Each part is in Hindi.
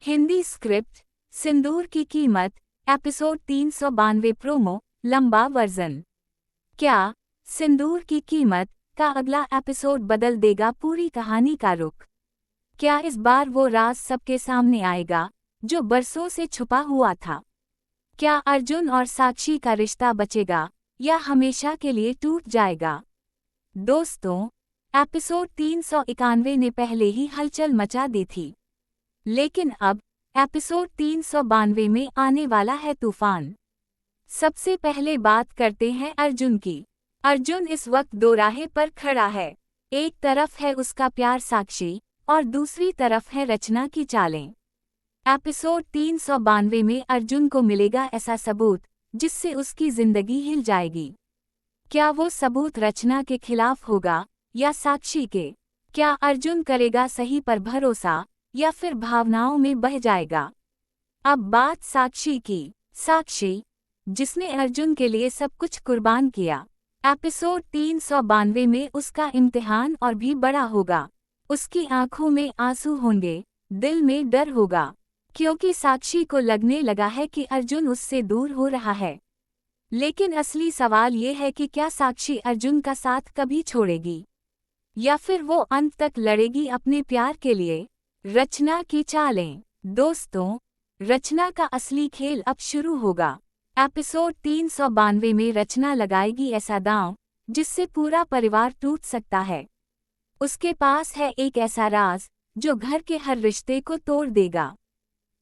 हिंदी स्क्रिप्ट, सिंदूर की कीमत, एपिसोड 392 प्रोमो, लंबा वर्जन। क्या सिंदूर की कीमत का अगला एपिसोड बदल देगा पूरी कहानी का रुख? क्या इस बार वो राज सबके सामने आएगा जो बरसों से छुपा हुआ था? क्या अर्जुन और साक्षी का रिश्ता बचेगा या हमेशा के लिए टूट जाएगा? दोस्तों, एपिसोड 391 ने पहले ही हलचल मचा दी थी, लेकिन अब एपिसोड 392 में आने वाला है तूफान। सबसे पहले बात करते हैं अर्जुन की। अर्जुन इस वक्त दो राहें पर खड़ा है। एक तरफ है उसका प्यार साक्षी और दूसरी तरफ है रचना की चालें। एपिसोड 392 में अर्जुन को मिलेगा ऐसा सबूत जिससे उसकी जिंदगी हिल जाएगी। क्या वो सबूत रचना के खिलाफ होगा या साक्षी के? क्या अर्जुन करेगा सही पर भरोसा या फिर भावनाओं में बह जाएगा? अब बात साक्षी की। साक्षी, जिसने अर्जुन के लिए सब कुछ कुर्बान किया। एपिसोड 392 में उसका इम्तिहान और भी बड़ा होगा। उसकी आंखों में आंसू होंगे, दिल में डर होगा, क्योंकि साक्षी को लगने लगा है कि अर्जुन उससे दूर हो रहा है। लेकिन असली सवाल ये है कि क्या साक्षी अर्जुन का साथ कभी छोड़ेगी या फिर वो अंत तक लड़ेगी अपने प्यार के लिए? रचना की चालें। दोस्तों, रचना का असली खेल अब शुरू होगा। एपिसोड 392 में रचना लगाएगी ऐसा दांव जिससे पूरा परिवार टूट सकता है। उसके पास है एक ऐसा राज जो घर के हर रिश्ते को तोड़ देगा।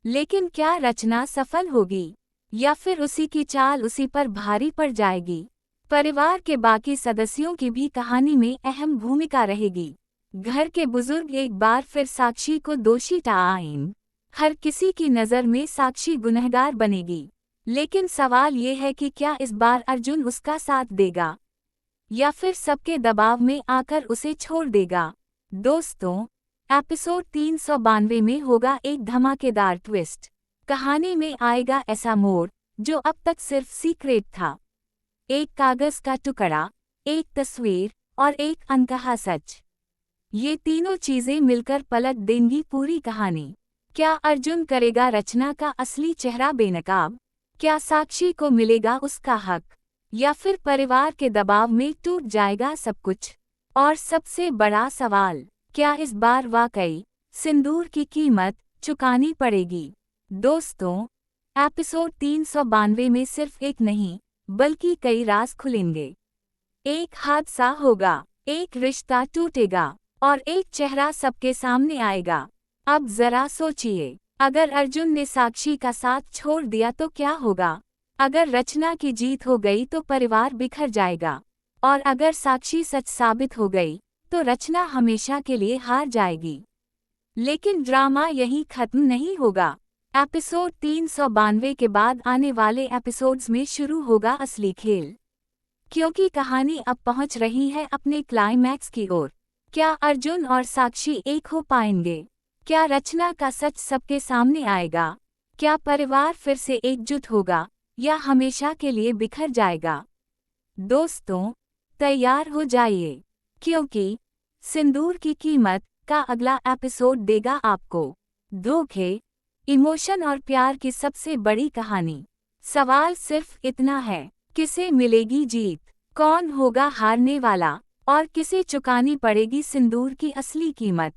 लेकिन क्या रचना सफल होगी या फिर उसी की चाल उसी पर भारी पड़ जाएगी? परिवार के बाकी सदस्यों की भी कहानी में अहम भूमिका रहेगी। घर के बुजुर्ग एक बार फिर साक्षी को दोषी ठहराएंगे। हर किसी की नज़र में साक्षी गुनहगार बनेगी। लेकिन सवाल ये है कि क्या इस बार अर्जुन उसका साथ देगा या फिर सबके दबाव में आकर उसे छोड़ देगा? दोस्तों, एपिसोड 392 में होगा एक धमाकेदार ट्विस्ट। कहानी में आएगा ऐसा मोड़ जो अब तक सिर्फ सीक्रेट था। एक कागज का टुकड़ा, एक तस्वीर और एक अनकहा सच, ये तीनों चीजें मिलकर पलट देंगी पूरी कहानी। क्या अर्जुन करेगा रचना का असली चेहरा बेनकाब? क्या साक्षी को मिलेगा उसका हक या फिर परिवार के दबाव में टूट जाएगा सब कुछ? और सबसे बड़ा सवाल, क्या इस बार वाकई सिंदूर की कीमत चुकानी पड़ेगी? दोस्तों, एपिसोड 392 में सिर्फ एक नहीं बल्कि कई राज खुलेंगे। एक हादसा होगा, एक रिश्ता टूटेगा और एक चेहरा सबके सामने आएगा। अब जरा सोचिए, अगर अर्जुन ने साक्षी का साथ छोड़ दिया तो क्या होगा? अगर रचना की जीत हो गई तो परिवार बिखर जाएगा, और अगर साक्षी सच साबित हो गई तो रचना हमेशा के लिए हार जाएगी। लेकिन ड्रामा यहीं खत्म नहीं होगा। एपिसोड 392 के बाद आने वाले एपिसोड्स में शुरू होगा असली खेल, क्योंकि कहानी अब पहुंच रही है अपने क्लाइमैक्स की ओर। क्या अर्जुन और साक्षी एक हो पाएंगे? क्या रचना का सच सबके सामने आएगा? क्या परिवार फिर से एकजुट होगा या हमेशा के लिए बिखर जाएगा? दोस्तों, तैयार हो जाइए, क्योंकि सिंदूर की कीमत का अगला एपिसोड देगा आपको धोखे, इमोशन और प्यार की सबसे बड़ी कहानी। सवाल सिर्फ इतना है, किसे मिलेगी जीत? कौन होगा हारने वाला? और किसे चुकानी पड़ेगी सिंदूर की असली कीमत?